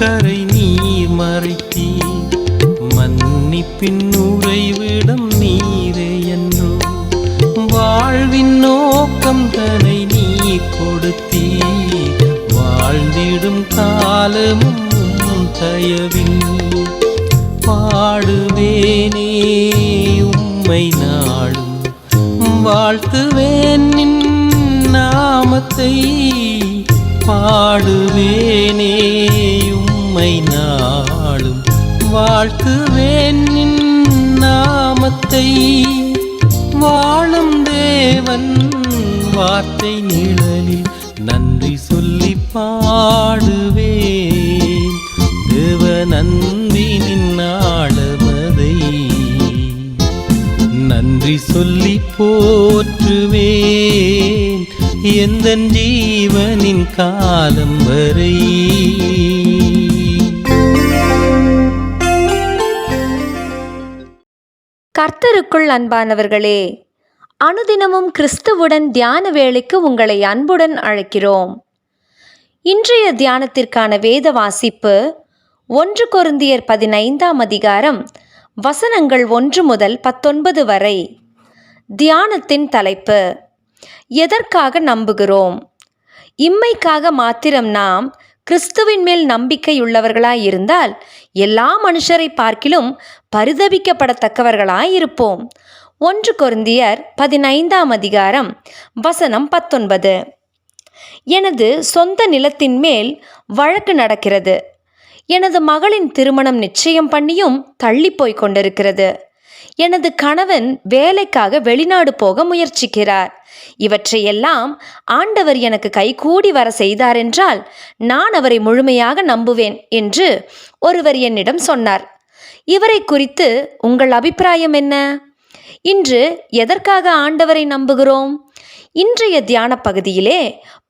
கரை நீர் மறைத்தீர், மன்னிப்பின் உறைவிடம் நீரே என்றோ. வாழ்வின் நோக்கம் தனை நீர் கொடுத்தீர், வாழ்ந்திடும் காலமும் தயவில். பாடுவேனே உம்மை நாளும், வாழ்த்துவேன் நின் நாமத்தை. பாடுவேனே உம்மை நாளும், வாழ்த்துவேன் நின் நாமத்தை. வாழும் தேவன் வார்த்தை நிழலில் நன்றி சொல்லி பாடுவேன், தேவ நன்றினின் ஆழமதை நன்றி சொல்லி போற்றுவேன், எந்தன் ஜீவனின் காலம் வரை. கர்த்தருக்குள் அன்பானவர்களே, அனுதினமும் கிறிஸ்துவுடன் தியான வேளைக்கு உங்களை அன்புடன் அழைக்கிறோம். இன்றைய தியானத்திற்கான வேத வாசிப்பு 1 கொரிந்தியர் 15ஆம் அதிகாரம் வசனங்கள் 1 முதல் 19 வரை. தியானத்தின் தலைப்பு, எதற்காக நம்புகிறோம்? இம்மைக்காக மாத்திரம் நாம் கிறிஸ்துவின் மேல் நம்பிக்கையுள்ளவர்களாயிருந்தால் எல்லா மனுஷரை பார்க்கிலும் பரிதபிக்கப்படத்தக்கவர்களாயிருப்போம். 1 கொரிந்தியர் 15ஆம் அதிகாரம் வசனம் 19. எனது சொந்த நிலத்தின் மேல் வழக்கு நடக்கிறது. எனது மகளின் திருமணம் நிச்சயம் பண்ணியும் தள்ளி போய் கொண்டிருக்கிறது. எனது கணவன் வேலைக்காக வெளிநாடு போக முயற்சிக்கிறார். இவற்றையெல்லாம் ஆண்டவர் எனக்கு கைகூடி வர செய்தார் என்றால் நான் அவரை முழுமையாக நம்புவேன் என்று ஒருவர் என்னிடம் சொன்னார். இவரை குறித்து உங்கள் அபிப்பிராயம் என்ன? இன்று எதற்காக ஆண்டவரை நம்புகிறோம்? இன்றைய தியான பகுதியிலே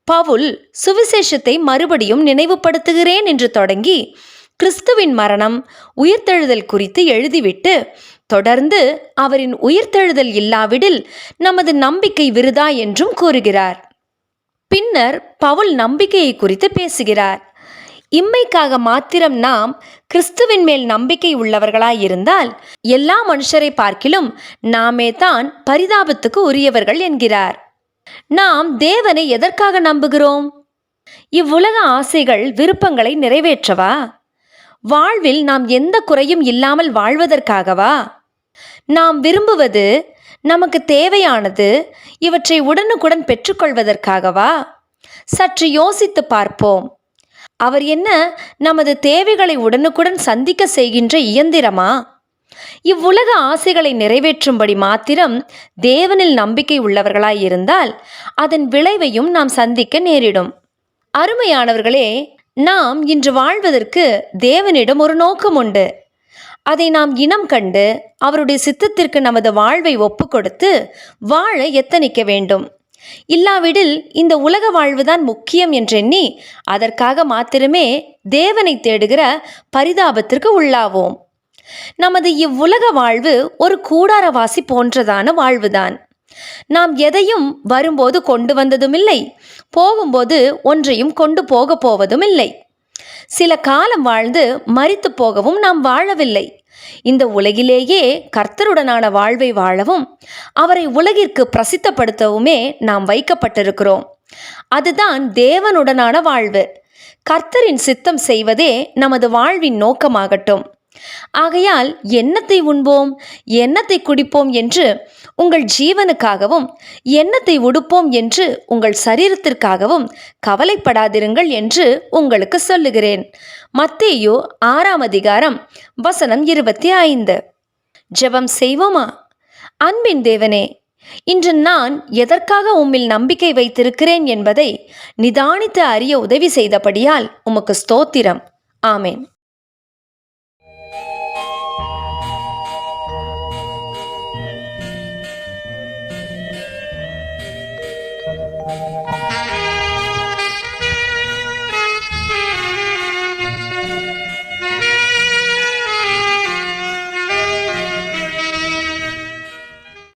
பவுல் சுவிசேஷத்தை மறுபடியும் நினைவுபடுத்துகிறேன் என்று தொடங்கி கிறிஸ்துவின் மரணம், உயிர்த்தெழுதல் குறித்து எழுதிவிட்டு தொடர்ந்து அவரின் உயிர்த்தெழுதல் இல்லாவிடில் நமது நம்பிக்கை விருதா என்றும் கூறுகிறார். பின்னர் பவுல் நம்பிக்கையை குறித்து பேசுகிறார். இம்மைக்காக மாத்திரம் நாம் கிறிஸ்துவின் மேல் நம்பிக்கை உள்ளவர்களாயிருந்தால் எல்லா மனுஷரை பார்க்கிலும் நாமே தான் பரிதாபத்துக்கு உரியவர்கள் என்கிறார். நாம் தேவனை எதற்காக நம்புகிறோம்? இவ்வுலக ஆசைகள், விருப்பங்களை நிறைவேற்றவா? வாழ்வில் நாம் எந்த குறையும் இல்லாமல் வாழ்வதற்காகவா? நாம் விரும்புவது, நமக்கு தேவையானது, இவற்றை உடனுக்குடன் பெற்றுக்கொள்வதற்காகவா? சற்று யோசித்து பார்ப்போம். அவர் என்ன நமது தேவைகளை உடனுக்குடன் சந்திக்க செய்கின்ற இயந்திரமா? இவ்வுலக ஆசைகளை நிறைவேற்றும்படி மாத்திரம் தேவனில் நம்பிக்கை உள்ளவர்களாயிருந்தால் அதன் விளைவையும் நாம் சந்திக்க நேரிடும். அருமையானவர்களே, நாம் இன்று வாழ்வதற்கு தேவனிடம் ஒரு நோக்கம் உண்டு. அதை நாம் இனம் கண்டு அவருடைய சித்தத்திற்கு நமது வாழ்வை ஒப்பு கொடுத்து வாழ எத்தனிக்க வேண்டும். இல்லாவிடில் இந்த உலக வாழ்வுதான் முக்கியம் என்றெண்ணி அதற்காக மாத்திரமே தேவனை தேடுகிற பரிதாபத்திற்கு உள்ளாவோம். நமது இவ்வுலக வாழ்வு ஒரு கூடாரவாசி போன்றதான வாழ்வுதான். நாம் எதையும் வரும்போது கொண்டு வந்ததுமில்லை, போகும்போது ஒன்றையும் கொண்டு போக போவதும் இல்லை. சில காலம் வாழ்ந்து மரித்து போகவும் நாம் வாழவில்லை. இந்த உலகிலேயே கர்த்தருடனான வாழ்வை வாழவும் அவரை உலகிற்கு பிரசித்தப்படுத்தவுமே நாம் வைக்கப்பட்டிருக்கிறோம். அதுதான் தேவனுடனான வாழ்வு. கர்த்தரின் சித்தம் செய்வதே நமது வாழ்வின் நோக்கமாகட்டும். ஆகையால் என்னத்தை உண்போம், என்னத்தை குடிப்போம் என்று உங்கள் ஜீவனுக்காகவும், என்னத்தை உடுப்போம் என்று உங்கள் சரீரத்திற்காகவும் கவலைப்படாதிருங்கள் என்று உங்களுக்கு சொல்லுகிறேன். மத்தேயு 6ஆம் அதிகாரம் வசனம் 25. ஜெபம் செய்வோமா? அன்பின் தேவனே, இன்று நான் எதற்காக உம்மில் நம்பிக்கை வைத்திருக்கிறேன் என்பதை நிதானித்து அறிய உதவி செய்தபடியால் உமக்கு ஸ்தோத்திரம். ஆமேன்.